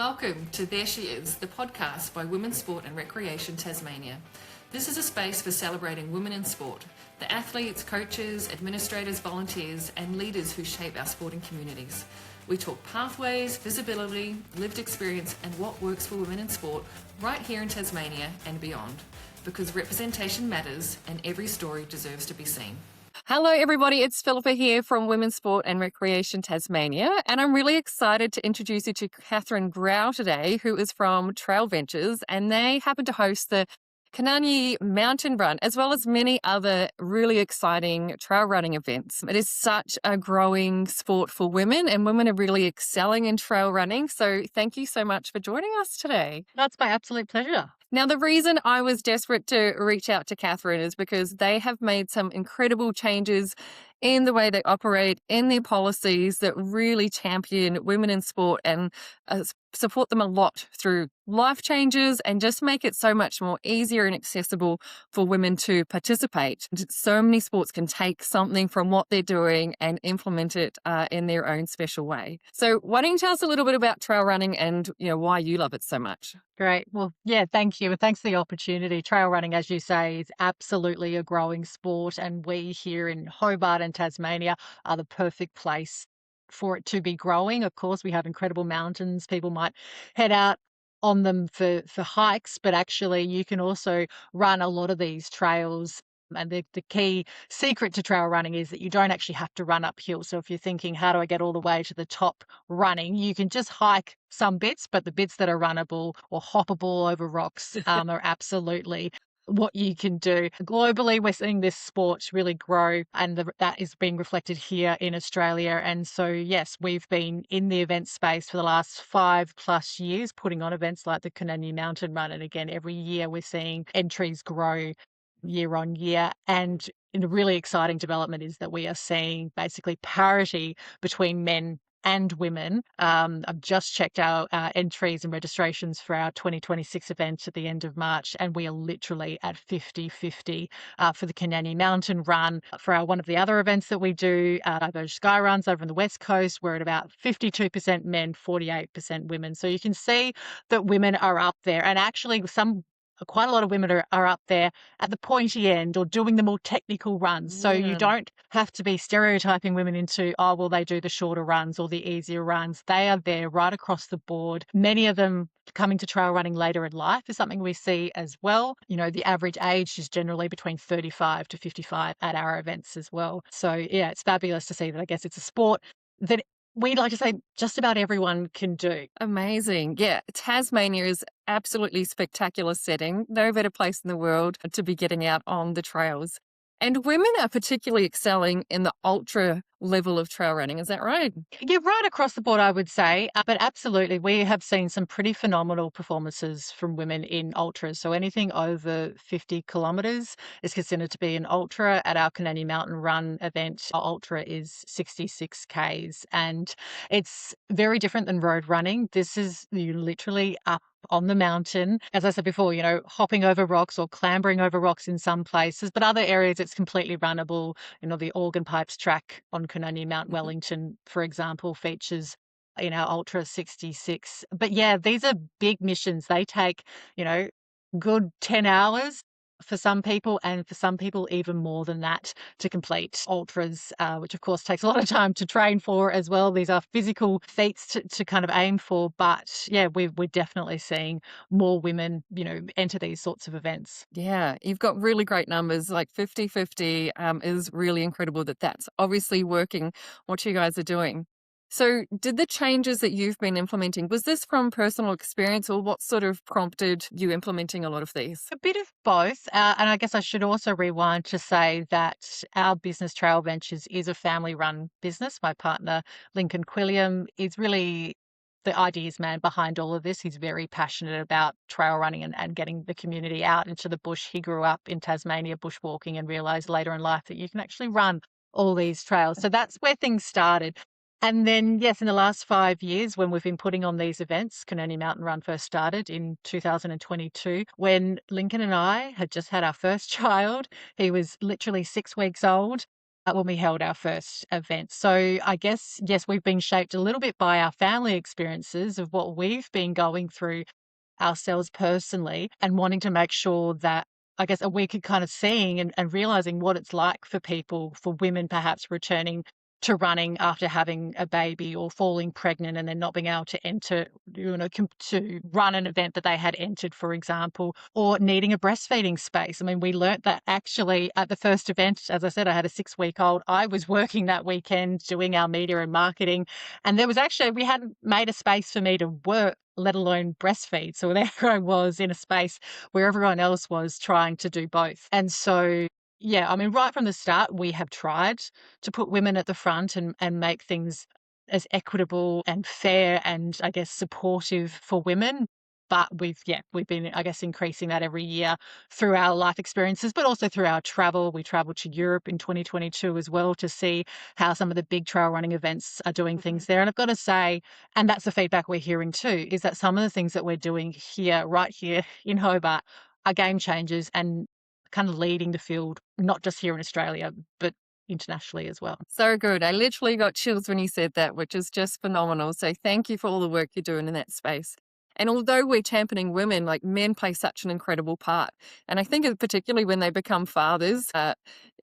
Welcome to There She Is, the podcast by Women's Sport and Recreation Tasmania. This is a space for celebrating women in sport, the athletes, coaches, administrators, volunteers, and leaders who shape our sporting communities. We talk pathways, visibility, lived experience, and what works for women in sport right here in Tasmania and beyond. Because representation matters and every story deserves to be seen. Hello, everybody. It's Philippa here from Women's Sport and Recreation Tasmania, and I'm really excited to introduce you to Catherine Graue today, who is from Trail Ventures, and they happen to host the Kanani Mountain Run, as well as many other really exciting trail running events. It is such a growing sport for women, and women are really excelling in trail running. So thank you so much for joining us today. That's my absolute pleasure. Now, the reason I was desperate to reach out to Catherine is because they have made some incredible changes in the way they operate, in their policies that really champion women in sport and support them a lot through life changes and just make it so much more easier and accessible for women to participate. So many sports can take something from what they're doing and implement it in their own special way. So why don't you tell us a little bit about trail running and why you love it so much? Great. Well, yeah, thank you. And thanks for the opportunity. Trail running, as you say, is absolutely a growing sport. And we here in Hobart and Tasmania are the perfect place for it to be growing. Of course, we have incredible mountains. People might head out on them for hikes, but actually you can also run a lot of these trails. And the key secret to trail running is that you don't actually have to run uphill. So if you're thinking, how do I get all the way to the top running? You can just hike some bits, but the bits that are runnable or hoppable over rocks are absolutely what you can do. Globally, we're seeing this sport really grow, and that is being reflected here in Australia. And so, yes, we've been in the event space for the last 5+ years, putting on events like the Kanani Mountain Run. And again, every year we're seeing entries grow year on year. And the really exciting development is that we are seeing basically parity between men and women. I've just checked our entries and registrations for our 2026 event at the end of March, and we are literally at 50-50 for the Kanani Mountain Run. For one of the other events that we do, those sky runs over on the West Coast, we're at about 52% men, 48% women. So you can see that women are up there, and actually quite a lot of women are up there at the pointy end or doing the more technical runs. So you don't have to be stereotyping women into, oh, well, they do the shorter runs or the easier runs. They are there right across the board. Many of them coming to trail running later in life is something we see as well. The average age is generally between 35 to 55 at our events as well. So yeah, it's fabulous to see that. I guess it's a sport that we'd like to say just about everyone can do. Amazing. Yeah, Tasmania is absolutely spectacular setting. No better place in the world to be getting out on the trails. And women are particularly excelling in the ultra level of trail running. Is that right? Yeah, right across the board, I would say. But absolutely, we have seen some pretty phenomenal performances from women in ultras. So anything over 50 kilometres is considered to be an ultra. At our Kanani Mountain Run event, our ultra is 66 Ks. And it's very different than road running. This is you literally up on the mountain. As I said before, hopping over rocks or clambering over rocks in some places, but other areas it's completely runnable. The Organ Pipes track on Kanani Mount Wellington, for example, features in our Ultra 66. But yeah, these are big missions. They take, good 10 hours for some people, and for some people even more than that to complete ultras, which of course takes a lot of time to train for as well. These are physical feats to kind of aim for, but yeah, we're definitely seeing more women, enter these sorts of events. Yeah, you've got really great numbers, like 50-50 is really incredible that's obviously working what you guys are doing. So did the changes that you've been implementing, was this from personal experience or what sort of prompted you implementing a lot of these? A bit of both. And I guess I should also rewind to say that our business, Trail Ventures, is a family-run business. My partner, Lincoln Quilliam, is really the ideas man behind all of this. He's very passionate about trail running and getting the community out into the bush. He grew up in Tasmania bushwalking and realised later in life that you can actually run all these trails. So that's where things started. And then, yes, in the last 5 years, when we've been putting on these events, Kanani Mountain Run first started in 2022, when Lincoln and I had just had our first child. He was literally 6 weeks old. when we held our first event. So I guess, yes, we've been shaped a little bit by our family experiences of what we've been going through ourselves personally, and wanting to make sure that, I guess, we could kind of seeing and realizing what it's like for people, for women perhaps returning to running after having a baby or falling pregnant and then not being able to enter, to run an event that they had entered, for example, or needing a breastfeeding space. I mean, we learnt that actually at the first event, as I said, I had a 6-week-old. I was working that weekend doing our media and marketing, and there was actually, we hadn't made a space for me to work, let alone breastfeed. So there I was in a space where everyone else was trying to do both. And so, yeah, I mean, right from the start, we have tried to put women at the front and make things as equitable and fair and, I guess, supportive for women. But we've been, I guess, increasing that every year through our life experiences, but also through our travel. We traveled to Europe in 2022 as well to see how some of the big trail running events are doing things there. And I've got to say, and that's the feedback we're hearing too, is that some of the things that we're doing here, right here in Hobart, are game changers and kind of leading the field, not just here in Australia, but internationally as well. So good. I literally got chills when you said that, which is just phenomenal. So thank you for all the work you're doing in that space. And although we're championing women, like men play such an incredible part. And I think particularly when they become fathers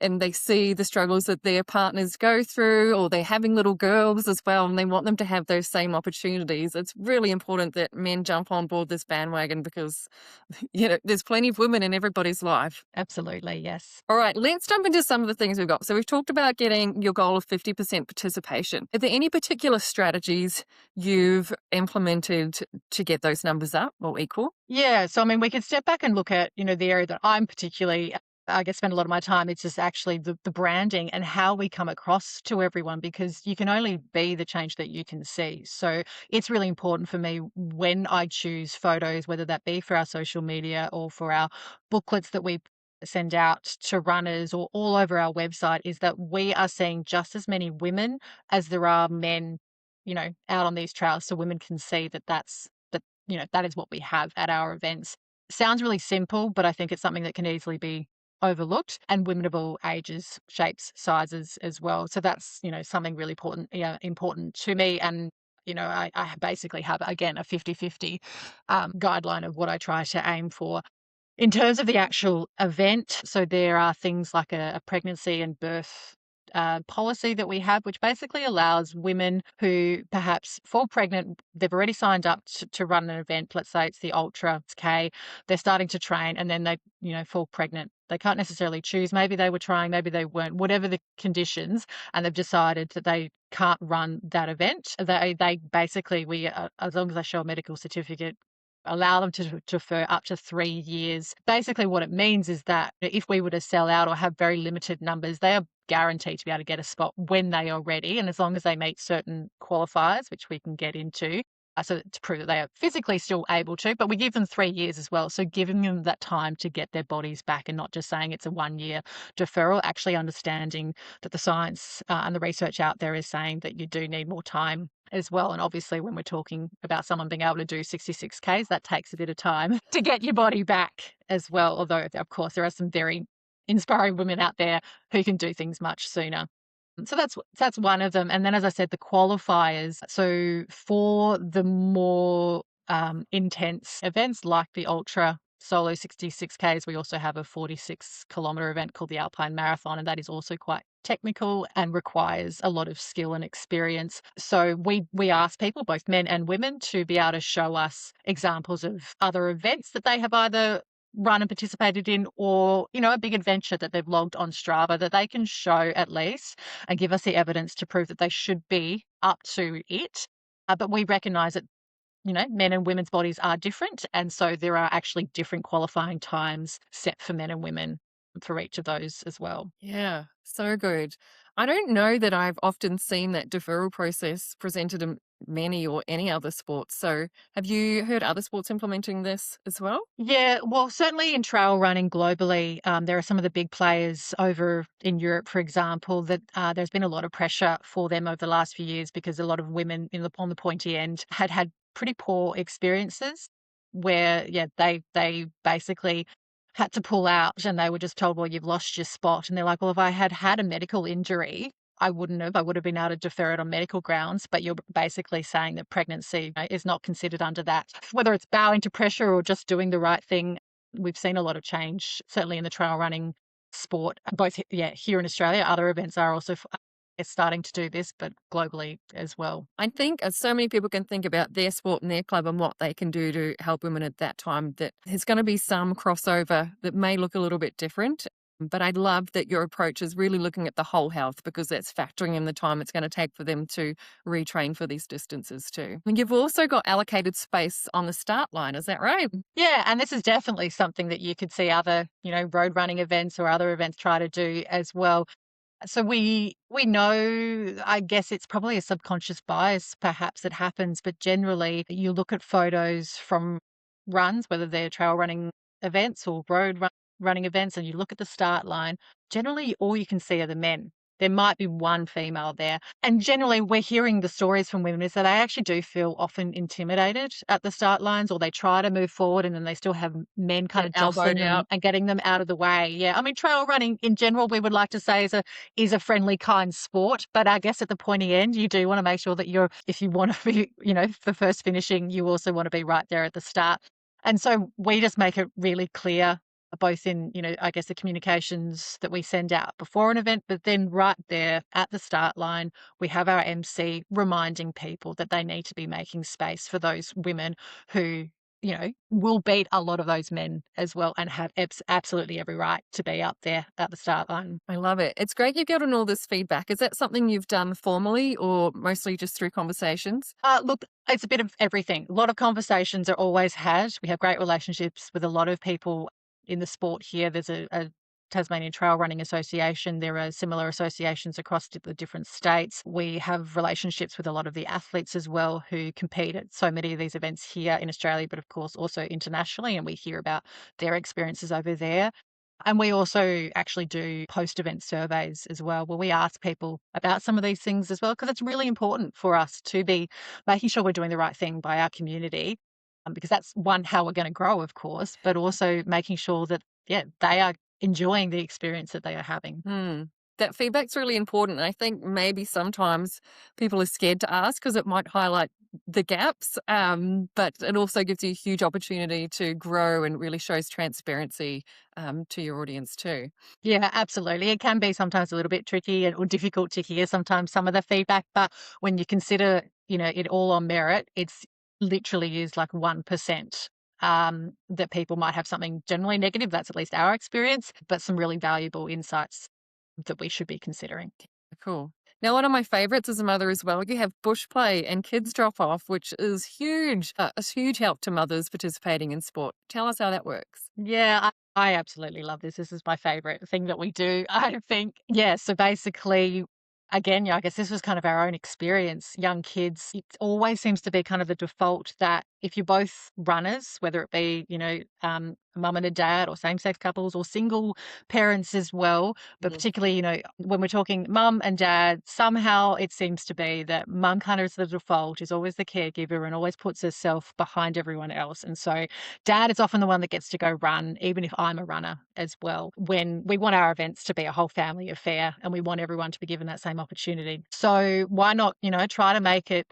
and they see the struggles that their partners go through, or they're having little girls as well, and they want them to have those same opportunities, it's really important that men jump on board this bandwagon because, there's plenty of women in everybody's life. Absolutely, yes. All right, let's jump into some of the things we've got. So we've talked about getting your goal of 50% participation. Are there any particular strategies you've implemented to get those numbers up or equal? Yeah. So, I mean, we could step back and look at, the area that I'm particularly, I guess, spend a lot of my time. It's just actually the branding and how we come across to everyone, because you can only be the change that you can see. So it's really important for me when I choose photos, whether that be for our social media or for our booklets that we send out to runners or all over our website, is that we are seeing just as many women as there are men, out on these trails, so women can see that that is what we have at our events. Sounds really simple, but I think it's something that can easily be overlooked, and women of all ages, shapes, sizes as well. So that's, something really important, important to me. And, I basically have, again, a 50-50 guideline of what I try to aim for. In terms of the actual event, so there are things like a pregnancy and birth policy that we have, which basically allows women who perhaps fall pregnant, they've already signed up to run an event, let's say it's the Ultra, it's K, they're starting to train, and then they, fall pregnant. They can't necessarily choose. Maybe they were trying, maybe they weren't, whatever the conditions, and they've decided that they can't run that event. They basically, as long as they show a medical certificate, allow them to defer up to 3 years. Basically, what it means is that if we were to sell out or have very limited numbers, they are guaranteed to be able to get a spot when they are ready. And as long as they meet certain qualifiers, which we can get into, so to prove that they are physically still able to, but we give them 3 years as well. So giving them that time to get their bodies back, and not just saying it's a 1-year deferral, actually understanding that the science and the research out there is saying that you do need more time as well. And obviously, when we're talking about someone being able to do 66 Ks, that takes a bit of time to get your body back as well. Although, of course, there are some very inspiring women out there who can do things much sooner. So that's one of them. And then, as I said, the qualifiers. So for the more intense events like the Ultra Solo 66 Ks, we also have a 46-kilometer event called the Alpine Marathon, and that is also quite technical and requires a lot of skill and experience. So we ask people, both men and women, to be able to show us examples of other events that they have either run and participated in, or, a big adventure that they've logged on Strava, that they can show at least and give us the evidence to prove that they should be up to it. But we recognize that, men and women's bodies are different. And so there are actually different qualifying times set for men and women for each of those as well. Yeah, so good. I don't know that I've often seen that deferral process presented in many or any other sports. So have you heard other sports implementing this as well? Yeah, well, certainly in trail running globally, there are some of the big players over in Europe, for example, that there's been a lot of pressure for them over the last few years, because a lot of women on the pointy end had pretty poor experiences where, they basically had to pull out, and they were just told, well, you've lost your spot. And they're like, well, if I had had a medical injury, I wouldn't have. I would have been able to defer it on medical grounds. But you're basically saying that pregnancy is not considered under that. Whether it's bowing to pressure or just doing the right thing, we've seen a lot of change, certainly in the trail running sport, both here in Australia. Other events are also starting to do this, but globally as well. I think so many people can think about their sport and their club and what they can do to help women at that time, that there's going to be some crossover that may look a little bit different. But I love that your approach is really looking at the whole health, because that's factoring in the time it's going to take for them to retrain for these distances too. And you've also got allocated space on the start line, is that right? Yeah, and this is definitely something that you could see other, road running events or other events try to do as well. So we know, I guess it's probably a subconscious bias perhaps that happens, but generally you look at photos from runs, whether they're trail running events or running events, and you look at the start line, generally all you can see are the men. There might be one female there. And generally we're hearing the stories from women is that they actually do feel often intimidated at the start lines, or they try to move forward and then they still have men kind Get of jostling elbowed them out. and getting them out of the way. Yeah. I mean, trail running in general, we would like to say is a friendly, kind sport. But I guess at the pointy end, you do want to make sure that if you want to be, for first finishing, you also want to be right there at the start. And so we just make it really clear, both in, I guess the communications that we send out before an event, but then right there at the start line, we have our MC reminding people that they need to be making space for those women who, will beat a lot of those men as well and have absolutely every right to be up there at the start line. I love it. It's great you've gotten all this feedback. Is that something you've done formally or mostly just through conversations? Look, it's a bit of everything. A lot of conversations are always had. We have great relationships with a lot of people in the sport here. There's a Tasmanian Trail Running Association. There are similar associations across the different states. We have relationships with a lot of the athletes as well who compete at so many of these events here in Australia, but of course also internationally, and we hear about their experiences over there. And we also actually do post-event surveys as well, where we ask people about some of these things as well, because it's really important for us to be making sure we're doing the right thing by our community, because that's one, how we're going to grow, of course, but also making sure that, they are enjoying the experience that they are having. That feedback's really important. And I think maybe sometimes people are scared to ask because it might highlight the gaps, but it also gives you a huge opportunity to grow and really shows transparency to your audience too. Yeah, absolutely. It can be sometimes a little bit tricky or difficult to hear sometimes some of the feedback, but when you consider, it all on merit, it's literally is like 1%. That people might have something generally negative. That's at least our experience, but some really valuable insights that we should be considering. Cool. Now, one of my favorites as a mother as well, you have bush play and kids drop off, which is huge, a huge help to mothers participating in sport. Tell us how that works. Yeah, I absolutely love this. This is my favorite thing that we do. I think, yeah. So basically, again, I guess this was kind of our own experience. Young kids, it always seems to be kind of the default that if you're both runners, whether it be, a mum and a dad or same-sex couples or single parents as well, but Mhm. particularly, when we're talking mum and dad, somehow it seems to be that mum kind of is the default, is always the caregiver and always puts herself behind everyone else. And so dad is often the one that gets to go run, even if I'm a runner as well, when we want our events to be a whole family affair and we want everyone to be given that same opportunity. So why not, try to make it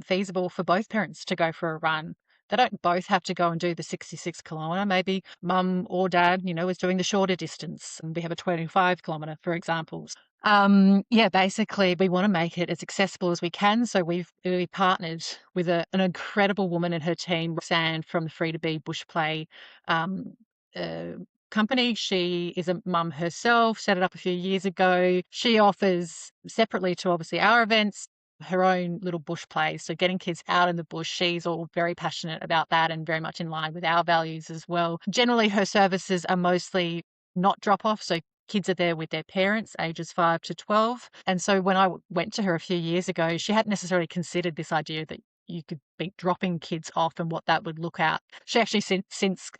feasible for both parents to go for a run? They don't both have to go and do the 66-kilometre. Maybe mum or dad, is doing the shorter distance. And we have a 25-kilometre, for example. Basically, we want to make it as accessible as we can. So we partnered with an incredible woman and her team, Roxanne from the Free to Be Bush Play um, uh, company. She is a mum herself, set it up a few years ago. She offers separately to obviously our events, her own little bush plays. So getting kids out in the bush, she's all very passionate about that and very much in line with our values as well. Generally, her services are mostly not drop off. So kids are there with their parents, ages 5 to 12. And so when I went to her a few years ago, she hadn't necessarily considered this idea that you could be dropping kids off and what that would look at. She actually since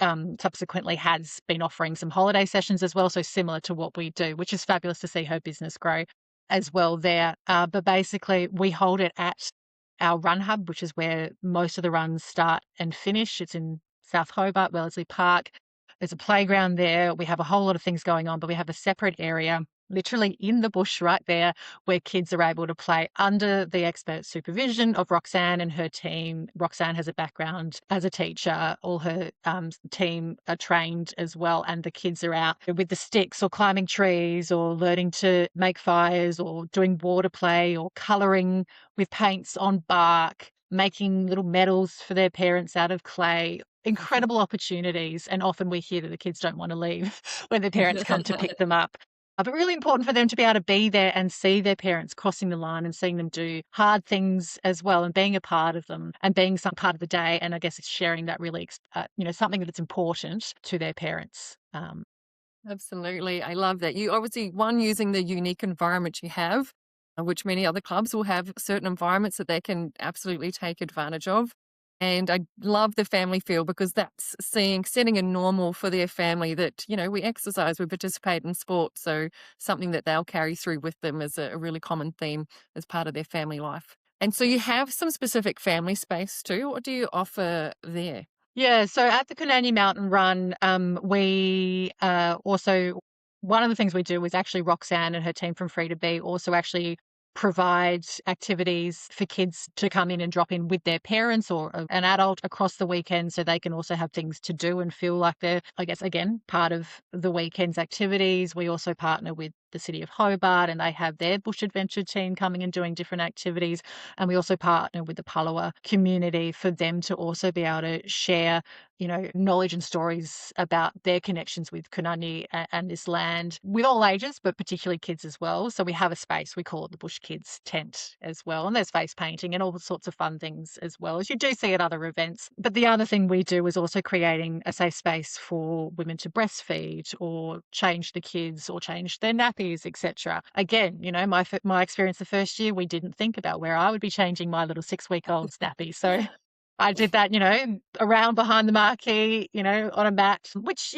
subsequently has been offering some holiday sessions as well. So similar to what we do, which is fabulous to see her business grow as well there. But basically we hold it at our run hub, which is where most of the runs start and finish. It's in South Hobart, Wellesley Park. There's a playground there. We have a whole lot of things going on, but we have a separate area literally in the bush right there where kids are able to play under the expert supervision of Roxanne and her team. Roxanne has a background as a teacher. All her team are trained as well, and the kids are out with the sticks or climbing trees or learning to make fires or doing water play or colouring with paints on bark, making little medals for their parents out of clay. Incredible opportunities, and often we hear that the kids don't want to leave when their parents come to pick them up. But really important for them to be able to be there and see their parents crossing the line and seeing them do hard things as well, and being a part of them and being some part of the day. And I guess it's sharing that really, something that's important to their parents. Absolutely. I love that. You obviously, one, using the unique environment you have, which many other clubs will have certain environments that they can absolutely take advantage of. And I love the family feel, because that's setting a normal for their family that, we exercise, we participate in sport. So something that they'll carry through with them is a really common theme as part of their family life. And so you have some specific family space too. What do you offer there? Yeah, so at the Coonamble Mountain Run, we also, one of the things we do is actually Roxanne and her team from Free to Be also actually provide activities for kids to come in and drop in with their parents or an adult across the weekend, so they can also have things to do and feel like they're, I guess, again, part of the weekend's activities. We also partner with the City of Hobart, and they have their bush adventure team coming and doing different activities. And we also partner with the Palawa community for them to also be able to share, knowledge and stories about their connections with Kunani and this land with all ages, but particularly kids as well. So we have a space, we call it the Bush Kids Tent as well. And there's face painting and all sorts of fun things as well, as you do see at other events. But the other thing we do is also creating a safe space for women to breastfeed or change the kids or change their nappies, etc. Again, my experience the first year, we didn't think about where I would be changing my little 6-week-old's nappy. So I did that, around behind the marquee, on a mat, which,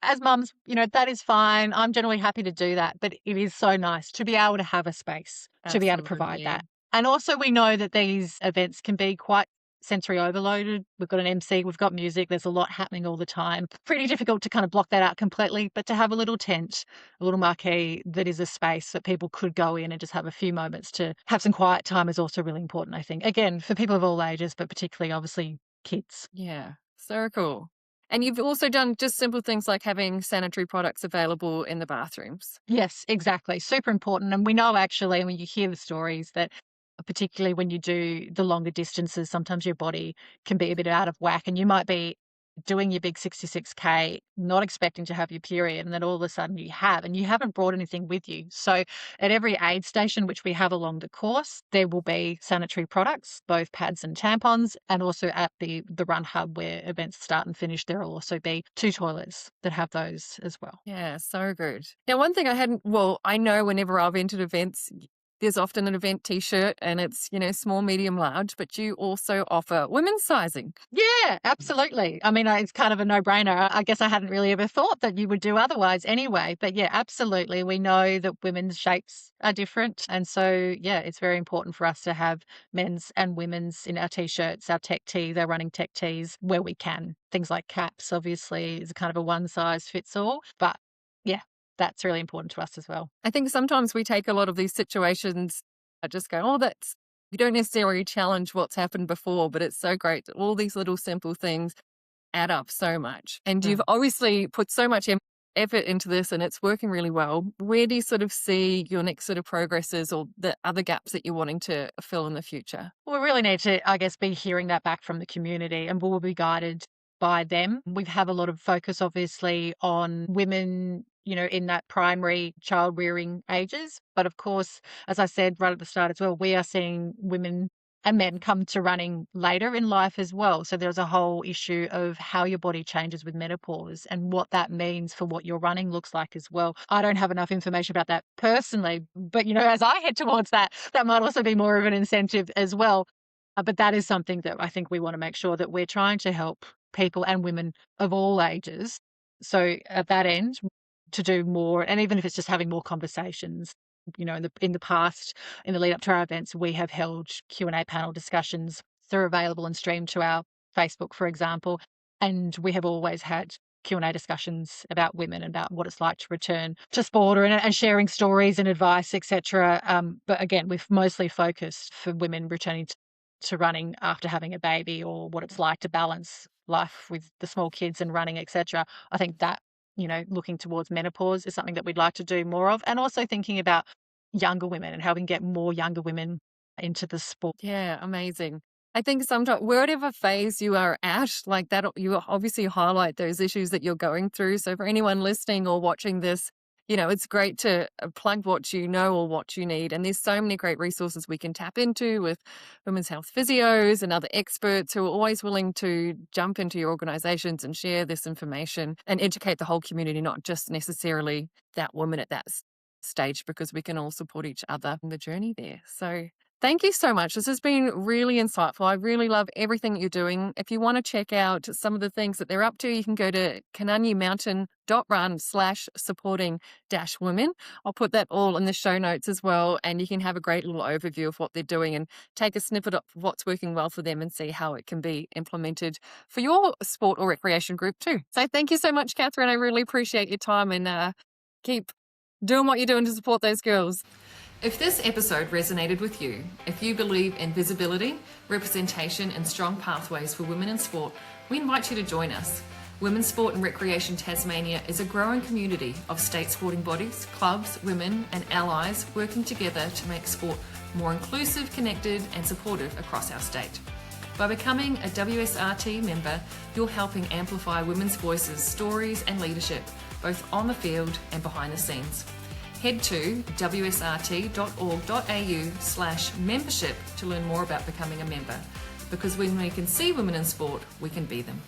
as mums, that is fine. I'm generally happy to do that. But it is so nice to be able to have a space to be able to provide that. And also we know that these events can be quite sensory overloaded. We've got an MC, we've got music, there's a lot happening all the time. Pretty difficult to kind of block that out completely, but to have a little tent, a little marquee that is a space that people could go in and just have a few moments to have some quiet time is also really important, I think. Again, for people of all ages, but particularly obviously kids. Yeah, so cool. And you've also done just simple things like having sanitary products available in the bathrooms. Yes, exactly. Super important. And we know actually when you hear the stories that particularly when you do the longer distances, sometimes your body can be a bit out of whack, and you might be doing your big 66K, not expecting to have your period, and then all of a sudden you have, and you haven't brought anything with you. So at every aid station, which we have along the course, there will be sanitary products, both pads and tampons, and also at the run hub where events start and finish, there will also be 2 toilets that have those as well. Yeah, so good. Now, one thing I know whenever I've entered events, there's often an event t-shirt and it's, small, medium, large, but you also offer women's sizing. Yeah, absolutely. I mean, it's kind of a no-brainer. I guess I hadn't really ever thought that you would do otherwise anyway. But yeah, absolutely. We know that women's shapes are different. And so, yeah, it's very important for us to have men's and women's in our t-shirts, our tech tees, our running tech tees, where we can. Things like caps, obviously, is kind of a one-size-fits-all. But yeah, that's really important to us as well. I think sometimes we take a lot of these situations, I just go, you don't necessarily challenge what's happened before, but it's so great that all these little simple things add up so much. And you've obviously put so much effort into this and it's working really well. Where do you sort of see your next sort of progresses or the other gaps that you're wanting to fill in the future? We really need to, I guess, be hearing that back from the community, and we'll be guided by them. We have a lot of focus, obviously, on women, in that primary child rearing ages. But of course, as I said right at the start as well, we are seeing women and men come to running later in life as well. So there's a whole issue of how your body changes with menopause and what that means for what your running looks like as well. I don't have enough information about that personally, but, as I head towards that, that might also be more of an incentive as well. But that is something that I think we want to make sure that we're trying to help people and women of all ages. So at that end, to do more, and even if it's just having more conversations, in the past, in the lead up to our events, we have held Q&A panel discussions. They're available and streamed to our Facebook, for example, and we have always had Q&A discussions about women and about what it's like to return to sport, and sharing stories and advice, etc. But again, we've mostly focused for women returning to running after having a baby, or what it's like to balance life with the small kids and running, etc. I think that, looking towards menopause is something that we'd like to do more of, and also thinking about younger women and how we can get more younger women into the sport. Yeah, amazing. I think sometimes, whatever phase you are at, like that, you obviously highlight those issues that you're going through. So for anyone listening or watching this, it's great to plug what you know or what you need. And there's so many great resources we can tap into with women's health physios and other experts who are always willing to jump into your organizations and share this information and educate the whole community, not just necessarily that woman at that stage, because we can all support each other in the journey there. So thank you so much. This has been really insightful. I really love everything that you're doing. If you want to check out some of the things that they're up to, you can go to cananyamountain.run/supporting-women. I'll put that all in the show notes as well, and you can have a great little overview of what they're doing and take a snippet of what's working well for them and see how it can be implemented for your sport or recreation group too. So thank you so much, Catherine. I really appreciate your time, and keep doing what you're doing to support those girls. If this episode resonated with you, if you believe in visibility, representation and strong pathways for women in sport, we invite you to join us. Women's Sport and Recreation Tasmania is a growing community of state sporting bodies, clubs, women and allies working together to make sport more inclusive, connected and supportive across our state. By becoming a WSRT member, you're helping amplify women's voices, stories and leadership, both on the field and behind the scenes. Head to wsrt.org.au/membership to learn more about becoming a member. Because when we can see women in sport, we can be them.